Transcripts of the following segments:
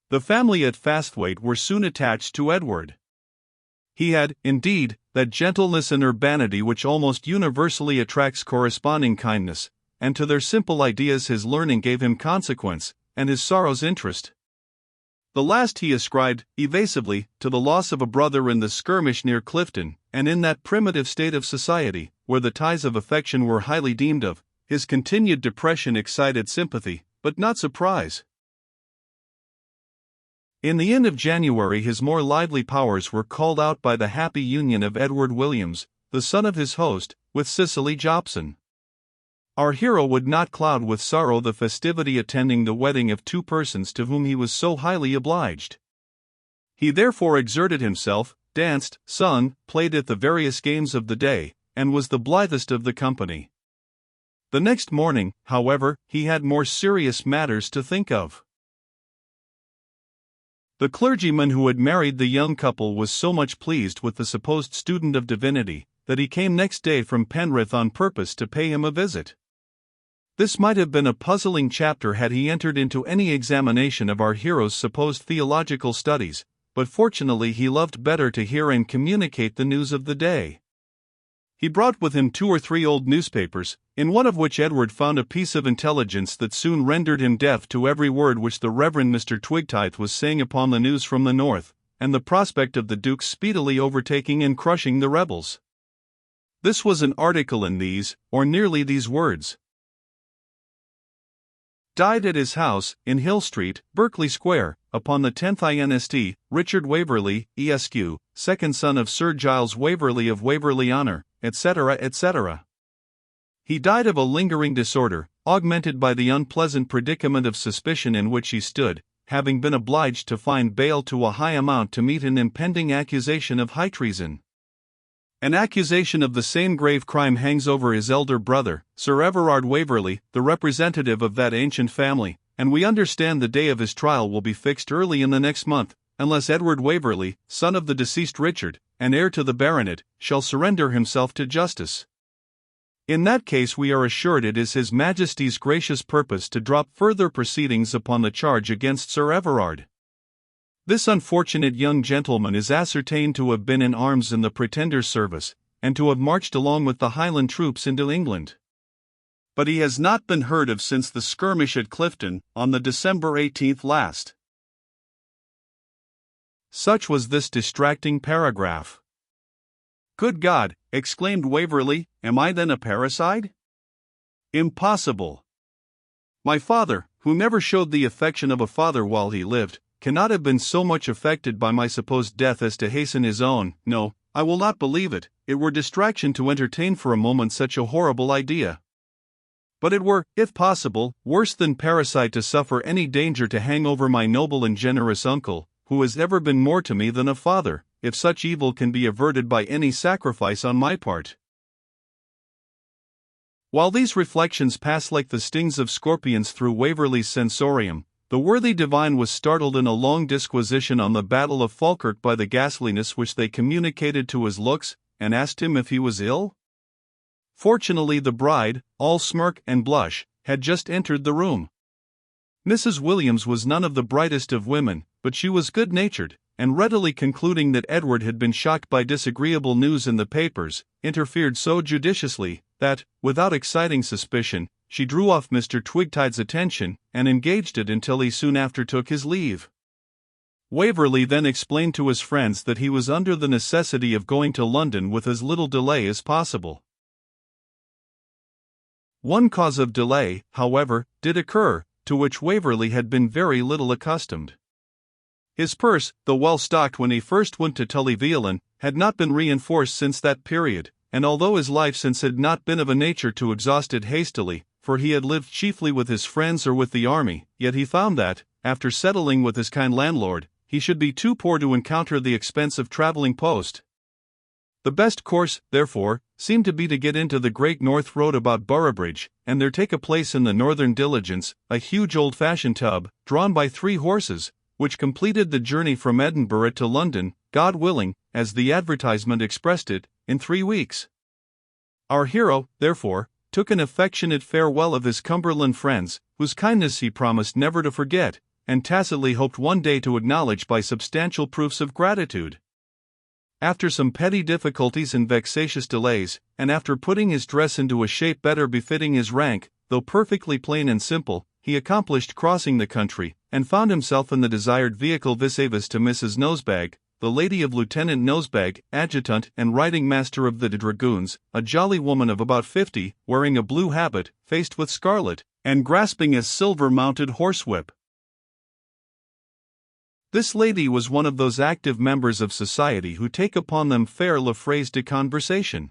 The family at Fasthwaite were soon attached to Edward. He had, indeed, that gentleness and urbanity which almost universally attracts corresponding kindness, and to their simple ideas his learning gave him consequence, and his sorrows interest. The last he ascribed, evasively, to the loss of a brother in the skirmish near Clifton, and in that primitive state of society, where the ties of affection were highly deemed of, his continued depression excited sympathy, but not surprise. In the end of January his more lively powers were called out by the happy union of Edward Williams, the son of his host, with Cicely Jobson. Our hero would not cloud with sorrow the festivity attending the wedding of two persons to whom he was so highly obliged. He therefore exerted himself, danced, sung, played at the various games of the day, and was the blithest of the company. The next morning, however, he had more serious matters to think of. The clergyman who had married the young couple was so much pleased with the supposed student of divinity, that he came next day from Penrith on purpose to pay him a visit. This might have been a puzzling chapter had he entered into any examination of our hero's supposed theological studies, but fortunately he loved better to hear and communicate the news of the day. He brought with him 2 or 3 old newspapers, in one of which Edward found a piece of intelligence that soon rendered him deaf to every word which the Reverend Mr. Twigtythe was saying upon the news from the north, and the prospect of the Duke speedily overtaking and crushing the rebels. This was an article in these, or nearly these words: died at his house, in Hill Street, Berkeley Square, upon the 10th inst., Richard Waverley, Esq., second son of Sir Giles Waverley of Waverley Honour, etc., etc. He died of a lingering disorder, augmented by the unpleasant predicament of suspicion in which he stood, having been obliged to find bail to a high amount to meet an impending accusation of high treason. An accusation of the same grave crime hangs over his elder brother, Sir Everard Waverley, the representative of that ancient family, and we understand the day of his trial will be fixed early in the next month, unless Edward Waverley, son of the deceased Richard, and heir to the baronet, shall surrender himself to justice. In that case we are assured it is His Majesty's gracious purpose to drop further proceedings upon the charge against Sir Everard. This unfortunate young gentleman is ascertained to have been in arms in the Pretender's service, and to have marched along with the Highland troops into England. But he has not been heard of since the skirmish at Clifton, on the December 18th last. Such was this distracting paragraph. Good God, exclaimed Waverley, am I then a parricide? Impossible. My father, who never showed the affection of a father while he lived, cannot have been so much affected by my supposed death as to hasten his own. No, I will not believe it. It were distraction to entertain for a moment such a horrible idea. But it were, if possible, worse than parricide to suffer any danger to hang over my noble and generous uncle, who has ever been more to me than a father, if such evil can be averted by any sacrifice on my part. While these reflections passed like the stings of scorpions through Waverley's sensorium, the worthy divine was startled in a long disquisition on the battle of Falkirk by the ghastliness which they communicated to his looks, and asked him if he was ill. Fortunately the bride, all smirk and blush, had just entered the room. Mrs. Williams was none of the brightest of women, but she was good-natured, and readily concluding that Edward had been shocked by disagreeable news in the papers, interfered so judiciously, that, without exciting suspicion, she drew off Mr. Twigtythe's attention, and engaged it until he soon after took his leave. Waverley then explained to his friends that he was under the necessity of going to London with as little delay as possible. One cause of delay, however, did occur, to which Waverley had been very little accustomed. His purse, though well stocked when he first went to Tully Veolan, had not been reinforced since that period, and although his life since had not been of a nature to exhaust it hastily, for he had lived chiefly with his friends or with the army, yet he found that, after settling with his kind landlord, he should be too poor to encounter the expense of travelling post. The best course, therefore, seemed to be to get into the Great North Road about Boroughbridge, and there take a place in the northern diligence, a huge old-fashioned tub, drawn by 3 horses, which completed the journey from Edinburgh to London, God willing, as the advertisement expressed it, in 3 weeks. Our hero, therefore, took an affectionate farewell of his Cumberland friends, whose kindness he promised never to forget, and tacitly hoped one day to acknowledge by substantial proofs of gratitude. After some petty difficulties and vexatious delays, and after putting his dress into a shape better befitting his rank, though perfectly plain and simple, he accomplished crossing the country, and found himself in the desired vehicle vis-a-vis to Mrs. Nosebag, the lady of Lieutenant Nosebag, adjutant and riding master of the dragoons, a jolly woman of about 50, wearing a blue habit, faced with scarlet, and grasping a silver-mounted horsewhip. This lady was one of those active members of society who take upon them faire la phrase de conversation.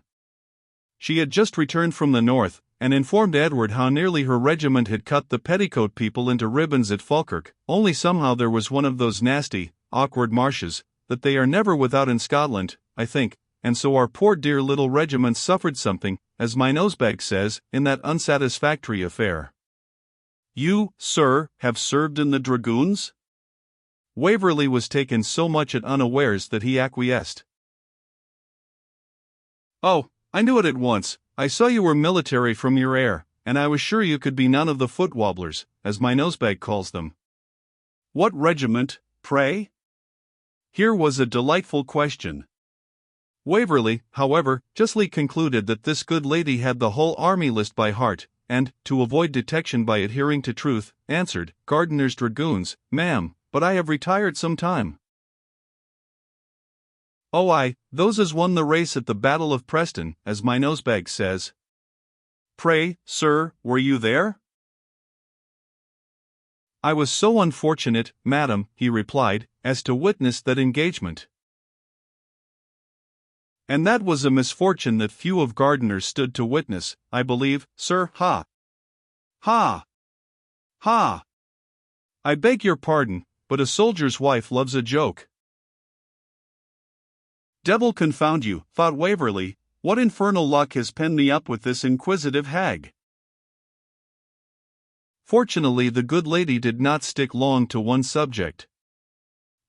She had just returned from the north, and informed Edward how nearly her regiment had cut the petticoat people into ribbons at Falkirk, only somehow there was one of those nasty, awkward marshes, that they are never without in Scotland, I think, and so our poor dear little regiment suffered something, as my Nosebag says, in that unsatisfactory affair. You, sir, have served in the dragoons? Waverley was taken so much at unawares that he acquiesced. Oh, I knew it at once. I saw you were military from your air, and I was sure you could be none of the foot wobblers, as my Nosebag calls them. What regiment, pray? Here was a delightful question. Waverley, however, justly concluded that this good lady had the whole army list by heart, and, to avoid detection by adhering to truth, answered, Gardiner's Dragoons, ma'am, but I have retired some time. Oh aye, those as won the race at the Battle of Preston, as my Nosebag says. Pray, sir, were you there? I was so unfortunate, madam, he replied, as to witness that engagement. And that was a misfortune that few of Gardiner's stood to witness, I believe, sir, ha! Ha! Ha! I beg your pardon, but a soldier's wife loves a joke. Devil confound you, thought Waverley, what infernal luck has penned me up with this inquisitive hag? Fortunately the good lady did not stick long to one subject.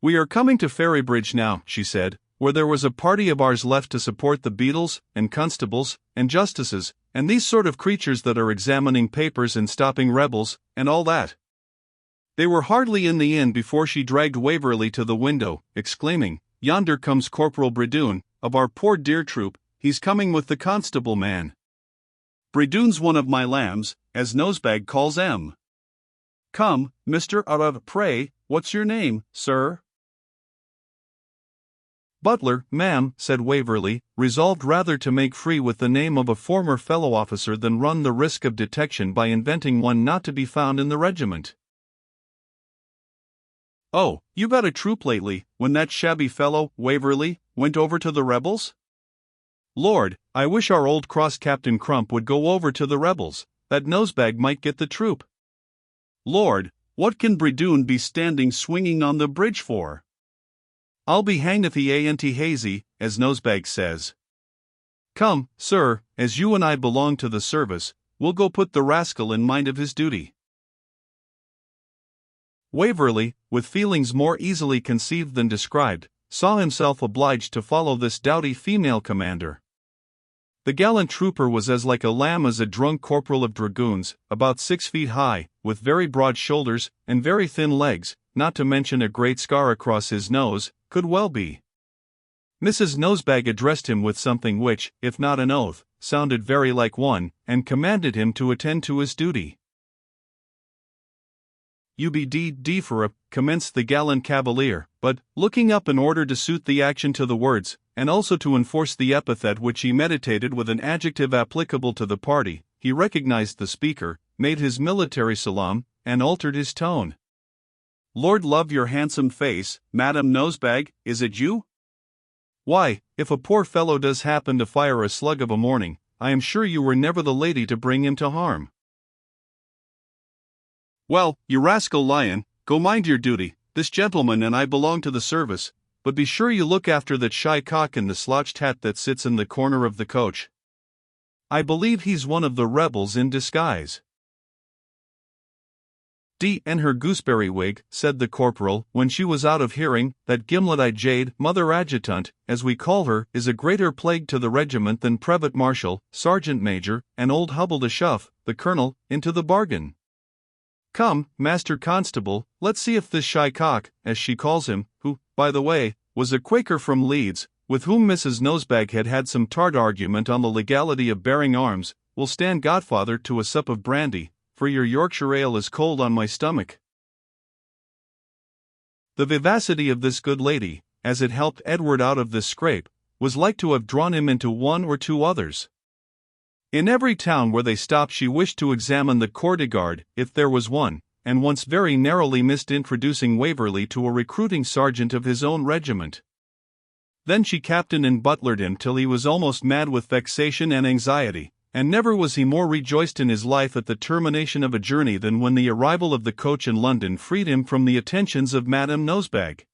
We are coming to Ferrybridge now, she said, where there was a party of ours left to support the beadles, and constables, and justices, and these sort of creatures that are examining papers and stopping rebels, and all that. They were hardly in the inn before she dragged Waverley to the window, exclaiming, Yonder comes Corporal Bridoon, of our poor dear troop, he's coming with the constable man. Bridoon's one of my lambs, as Nosebag calls em. Come, Mr. Arav, pray, what's your name, sir? Butler, ma'am, said Waverley, resolved rather to make free with the name of a former fellow officer than run the risk of detection by inventing one not to be found in the regiment. Oh, you got a troop lately, when that shabby fellow, Waverley, went over to the rebels? Lord, I wish our old cross Captain Crump would go over to the rebels, that Nosebag might get the troop. Lord, what can Bridoon be standing swinging on the bridge for? I'll be hanged if he ain't hazy, as Nosebag says. Come, sir, as you and I belong to the service, we'll go put the rascal in mind of his duty. Waverley, with feelings more easily conceived than described, saw himself obliged to follow this doughty female commander. The gallant trooper was as like a lamb as a drunk corporal of dragoons, about 6 feet high, with very broad shoulders, and very thin legs, not to mention a great scar across his nose, could well be. Mrs. Nosebag addressed him with something which, if not an oath, sounded very like one, and commanded him to attend to his duty. "UBD for a," commenced the gallant cavalier, but, looking up in order to suit the action to the words, and also to enforce the epithet which he meditated with an adjective applicable to the party, he recognized the speaker, made his military salaam, and altered his tone. "Lord love your handsome face, Madam Nosebag, is it you? Why, if a poor fellow does happen to fire a slug of a morning, I am sure you were never the lady to bring him to harm." "Well, you rascal lion, go mind your duty. This gentleman and I belong to the service, but be sure you look after that shy cock in the slouched hat that sits in the corner of the coach. I believe he's one of the rebels in disguise." "D and her gooseberry wig," said the corporal, when she was out of hearing, "that gimlet-eyed jade, mother adjutant, as we call her, is a greater plague to the regiment than brevet marshal, sergeant major, and old Hubble de Shuff, the colonel, into the bargain. "Come, Master Constable, let's see if this shy cock, as she calls him, who, by the way, was a Quaker from Leeds, with whom Mrs. Nosebag had had some tart argument on the legality of bearing arms, will stand godfather to a sup of brandy, for your Yorkshire ale is cold on my stomach." The vivacity of this good lady, as it helped Edward out of this scrape, was like to have drawn him into one or two others. In every town where they stopped she wished to examine the corps de garde, if there was one, and once very narrowly missed introducing Waverley to a recruiting sergeant of his own regiment. Then she captained and butlered him till he was almost mad with vexation and anxiety, and never was he more rejoiced in his life at the termination of a journey than when the arrival of the coach in London freed him from the attentions of Madame Nosebag.